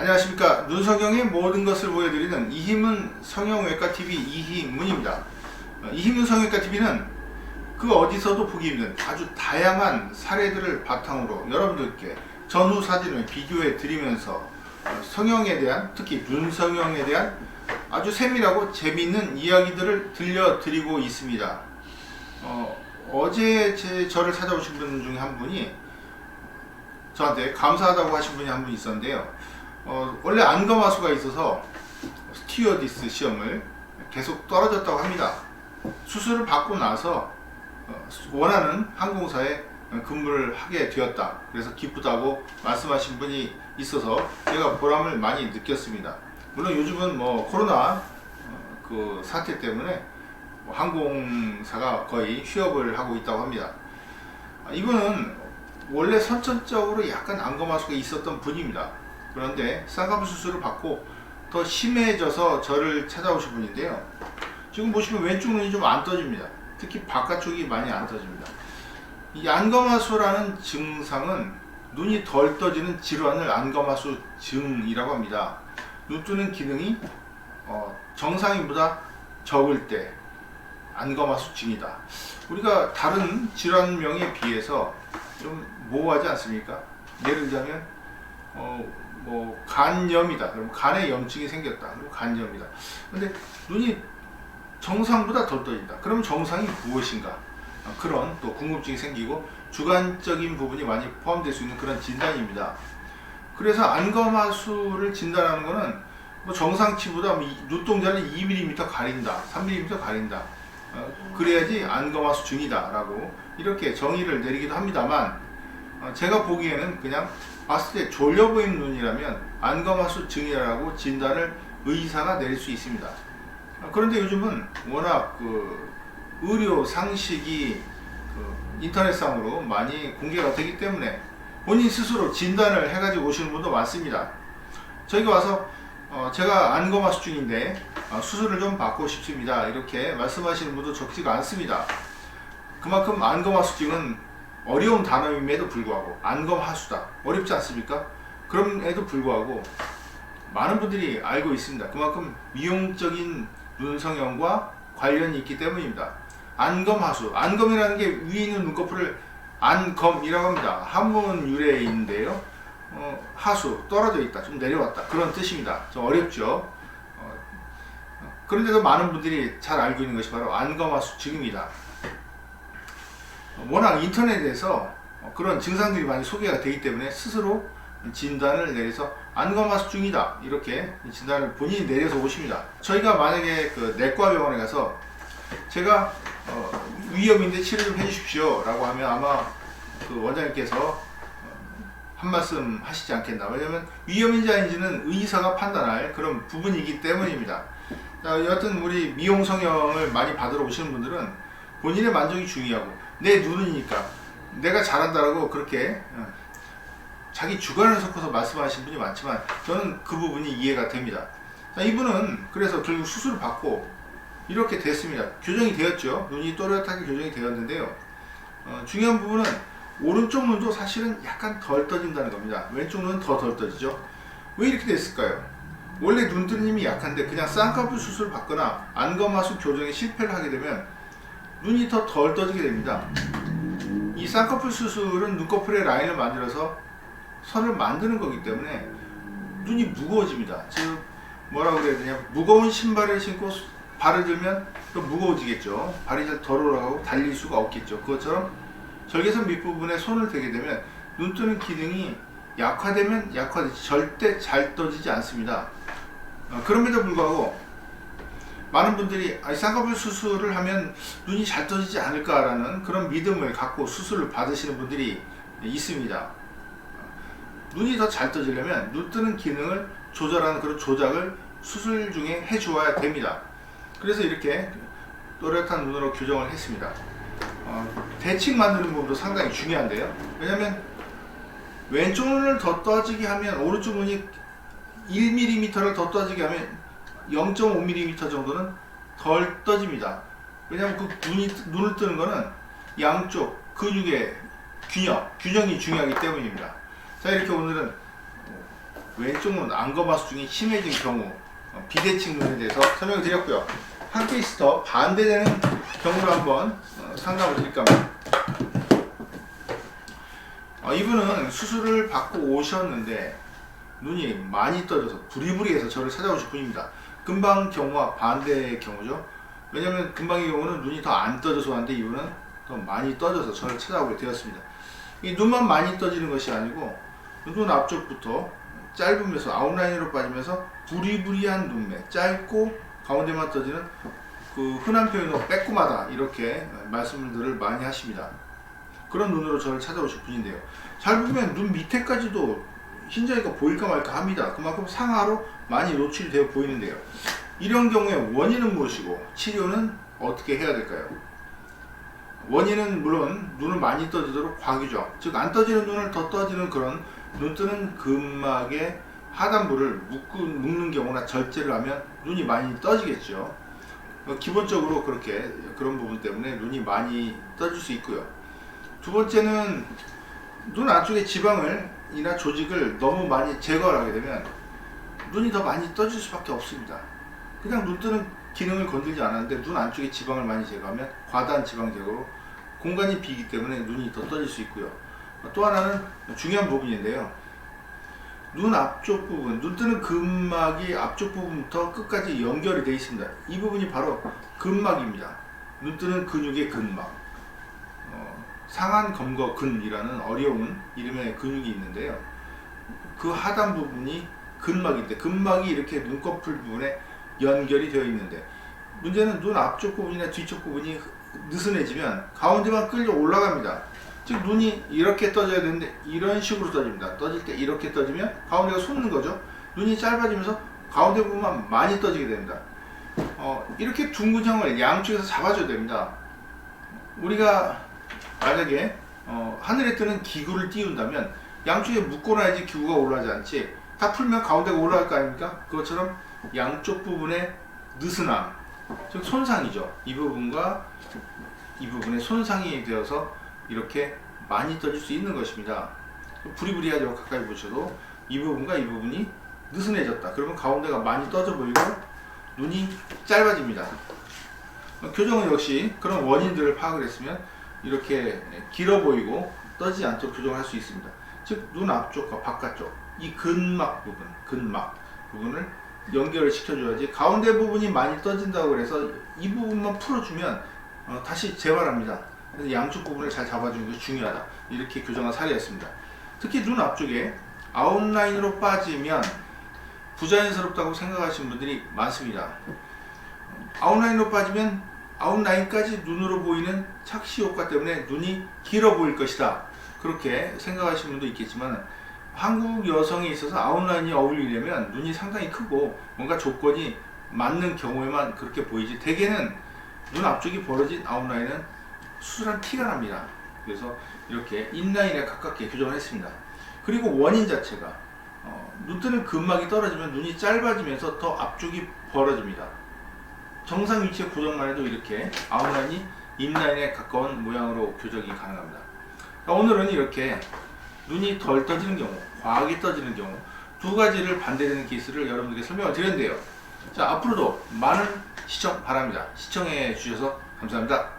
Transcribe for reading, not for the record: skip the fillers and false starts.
안녕하십니까. 눈성형의 모든 것을 보여드리는 이희문 성형외과TV 이희문입니다. 이희문 성형외과TV는 그 어디서도 보기 힘든 아주 다양한 사례들을 바탕으로 여러분들께 전후 사진을 비교해 드리면서 성형에 대한, 특히 눈성형에 대한 아주 세밀하고 재미있는 이야기들을 들려드리고 있습니다. 어제 저를 찾아오신 분 중에 한 분이 저한테 감사하다고 하신 분이 한 분 있었는데요. 원래 안검하수가 있어서 스튜어디스 시험을 계속 떨어졌다고 합니다. 수술을 받고 나서 원하는 항공사에 근무를 하게 되었다. 그래서 기쁘다고 말씀하신 분이 있어서 제가 보람을 많이 느꼈습니다. 물론 요즘은 코로나 그 사태 때문에 항공사가 거의 휴업을 하고 있다고 합니다. 이분은 원래 선천적으로 약간 안검하수가 있었던 분입니다. 그런데 쌍꺼풀 수술을 받고 더 심해져서 저를 찾아오신 분인데요. 지금 보시면 왼쪽 눈이 좀 안 떠집니다. 특히 바깥쪽이 많이 안 떠집니다. 이 안검하수라는 증상은 눈이 덜 떠지는 질환을 안검하수 증이라고 합니다. 눈 뜨는 기능이 정상인보다 적을 때 안검하수 증이다. 우리가 다른 질환명에 비해서 좀 모호하지 않습니까? 예를 들자면 간염이다. 그럼 간에 염증이 생겼다. 그럼 간염이다. 근데 눈이 정상보다 더 떠진다. 그럼 정상이 무엇인가? 그런 또 궁금증이 생기고 주관적인 부분이 많이 포함될 수 있는 그런 진단입니다. 그래서 안검하수를 진단하는 것은 정상치보다 눈동자를 2mm 가린다, 3mm 가린다. 그래야지 안검하수 증이다 라고 이렇게 정의를 내리기도 합니다만, 제가 보기에는 그냥 봤을 때 졸려 보이는 눈이라면 안검하수 증이라고 진단을 의사가 내릴 수 있습니다. 그런데 요즘은 워낙 의료 상식이 인터넷상으로 많이 공개가 되기 때문에 본인 스스로 진단을 해가지고 오시는 분도 많습니다. 저희가 와서 제가 안검하수증인데 수술을 좀 받고 싶습니다 이렇게 말씀하시는 분도 적지가 않습니다. 그만큼 안검하수증은 어려운 단어임에도 불구하고 안검하수다, 어렵지 않습니까? 그럼에도 불구하고 많은 분들이 알고 있습니다. 그만큼 미용적인 눈성형과 관련이 있기 때문입니다. 안검하수, 안검이라는 게 위에 있는 눈꺼풀을 안검이라고 합니다. 한문 유래인데요. 하수, 떨어져 있다, 좀 내려왔다, 그런 뜻입니다. 좀 어렵죠. 그런데도 많은 분들이 잘 알고 있는 것이 바로 안검하수증입니다. 워낙 인터넷에서 그런 증상들이 많이 소개가 되기 때문에 스스로 진단을 내려서 안검하수증이다 이렇게 진단을 본인이 내려서 오십니다. 저희가 만약에 내과병원에 가서 제가 위염인데 치료 좀 해주십시오 라고 하면 아마 원장님께서 한 말씀 하시지 않겠나. 왜냐면 위염인지 아닌지는 의사가 판단할 그런 부분이기 때문입니다. 여하튼 우리 미용 성형을 많이 받으러 오시는 분들은 본인의 만족이 중요하고 내 눈이니까 내가 잘한다라고 그렇게 자기 주관을 섞어서 말씀하시는 분이 많지만 저는 그 부분이 이해가 됩니다. 이분은 그래서 결국 수술을 받고 이렇게 됐습니다. 교정이 되었죠. 눈이 또렷하게 교정이 되었는데요. 중요한 부분은 오른쪽 눈도 사실은 약간 덜 떠진다는 겁니다. 왼쪽 눈은 더 덜 떠지죠. 왜 이렇게 됐을까요? 원래 눈뜨는 힘이 약한데 그냥 쌍꺼풀 수술을 받거나 안검하수 교정에 실패를 하게 되면 눈이 더 덜 떠지게 됩니다. 이 쌍꺼풀 수술은 눈꺼풀의 라인을 만들어서 선을 만드는 거기 때문에 눈이 무거워집니다. 즉 뭐라고 그래야 되냐, 무거운 신발을 신고 발을 들면 또 무거워지겠죠. 발이 잘 덜 올라가고 달릴 수가 없겠죠. 그것처럼 절개선 밑부분에 손을 대게 되면 눈 뜨는 기능이 약화되면 약화되지 절대 잘 떠지지 않습니다. 그럼에도 불구하고 많은 분들이 쌍꺼풀 수술을 하면 눈이 잘 떠지지 않을까라는 그런 믿음을 갖고 수술을 받으시는 분들이 있습니다. 눈이 더 잘 떠지려면 눈 뜨는 기능을 조절하는 그런 조작을 수술 중에 해주어야 됩니다. 그래서 이렇게 또렷한 눈으로 교정을 했습니다. 대칭 만드는 부분도 상당히 중요한데요. 왜냐면 왼쪽 눈을 더 떠지게 하면 오른쪽 눈이 1mm를 더 떠지게 하면 0.5mm 정도는 덜 떠집니다. 왜냐하면 눈을 뜨는 거는 양쪽 근육의 균형이 중요하기 때문입니다. 자, 이렇게 오늘은 왼쪽 눈 안검하수증이 심해진 경우 비대칭 눈에 대해서 설명을 드렸고요. 한 케이스 더 반대되는 경우를 한번 상담을 드릴까 합니다. 이분은 수술을 받고 오셨는데 눈이 많이 떠져서 부리부리해서 저를 찾아오실 분입니다. 금방 경우와 반대의 경우죠. 왜냐면 금방의 경우는 눈이 더 안 떠져서 왔는데 이분은 더 많이 떠져서 저를 찾아오게 되었습니다. 이 눈만 많이 떠지는 것이 아니고 눈 앞쪽부터 짧으면서 아웃라인으로 빠지면서 부리부리한 눈매, 짧고 가운데만 떠지는 그 흔한 표현으로 빼꼼하다 이렇게 말씀들을 많이 하십니다. 그런 눈으로 저를 찾아오실 분인데요. 잘 보면 눈 밑에까지도 흰자위가 보일까 말까 합니다. 그만큼 상하로 많이 노출이 되어 보이는데요. 이런 경우에 원인은 무엇이고 치료는 어떻게 해야 될까요? 원인은 물론 눈을 많이 떠지도록 과기죠. 즉 안 떠지는 눈을 더 떠지는 그런 눈 뜨는 근막의 하단부를 묶는 경우나 절제를 하면 눈이 많이 떠지겠죠. 기본적으로 그런 부분 때문에 눈이 많이 떠질 수 있고요. 두 번째는 눈 안쪽의 지방이나 조직을 너무 많이 제거를 하게 되면 눈이 더 많이 떠질 수밖에 없습니다. 그냥 눈 뜨는 기능을 건들지 않았는데 눈 안쪽의 지방을 많이 제거하면 과다한 지방 제거로 공간이 비기 때문에 눈이 더 떠질 수 있고요. 또 하나는 중요한 부분인데요. 눈 앞쪽 부분, 눈 뜨는 근막이 앞쪽 부분부터 끝까지 연결이 되어 있습니다. 이 부분이 바로 근막입니다. 눈 뜨는 근육의 근막. 상안검거근이라는 어려운 이름의 근육이 있는데요. 그 하단 부분이 근막인데 근막이 이렇게 눈꺼풀 부분에 연결이 되어 있는데 문제는 눈 앞쪽 부분이나 뒤쪽 부분이 느슨해지면 가운데만 끌려 올라갑니다. 즉 눈이 이렇게 떠져야 되는데 이런 식으로 떠집니다. 떠질 때 이렇게 떠지면 가운데가 솟는 거죠. 눈이 짧아지면서 가운데 부분만 많이 떠지게 됩니다. 이렇게 둥근형을 양쪽에서 잡아줘야 됩니다. 우리가 만약에 하늘에 뜨는 기구를 띄운다면 양쪽에 묶어놔야지 기구가 올라가지 않지 다 풀면 가운데가 올라갈 거 아닙니까? 그것처럼 양쪽 부분의 느슨함, 즉 손상이죠. 이 부분과 이 부분의 손상이 되어서 이렇게 많이 떠질 수 있는 것입니다. 부리부리하지 말고 가까이 보셔도 이 부분과 이 부분이 느슨해졌다. 그러면 가운데가 많이 떠져 보이고 눈이 짧아집니다. 교정은 역시 그런 원인들을 파악을 했으면 이렇게 길어 보이고 떠지지 않도록 교정을 할 수 있습니다. 즉 눈 앞쪽과 바깥쪽 이 근막 부분을 연결을 시켜줘야지 가운데 부분이 많이 떠진다고 해서 이 부분만 풀어주면 다시 재발합니다. 그래서 양쪽 부분을 잘 잡아주는 것이 중요하다. 이렇게 교정한 사례였습니다. 특히 눈 앞쪽에 아웃라인으로 빠지면 부자연스럽다고 생각하시는 분들이 많습니다. 아웃라인으로 빠지면 아웃라인까지 눈으로 보이는 착시 효과 때문에 눈이 길어 보일 것이다. 그렇게 생각하시는 분도 있겠지만 한국 여성에 있어서 아웃라인이 어울리려면 눈이 상당히 크고 뭔가 조건이 맞는 경우에만 그렇게 보이지 대개는 눈 앞쪽이 벌어진 아웃라인은 수술한 티가 납니다. 그래서 이렇게 인라인에 가깝게 교정을 했습니다. 그리고 원인 자체가 눈 뜨는 근막이 떨어지면 눈이 짧아지면서 더 앞쪽이 벌어집니다. 정상 위치의 고정만 해도 이렇게 아웃라인이 인라인에 가까운 모양으로 교정이 가능합니다. 오늘은 이렇게 눈이 덜 떠지는 경우, 과하게 떠지는 경우 두 가지를 반대되는 케이스를 여러분들께 설명을 드렸는데요. 자, 앞으로도 많은 시청 바랍니다. 시청해 주셔서 감사합니다.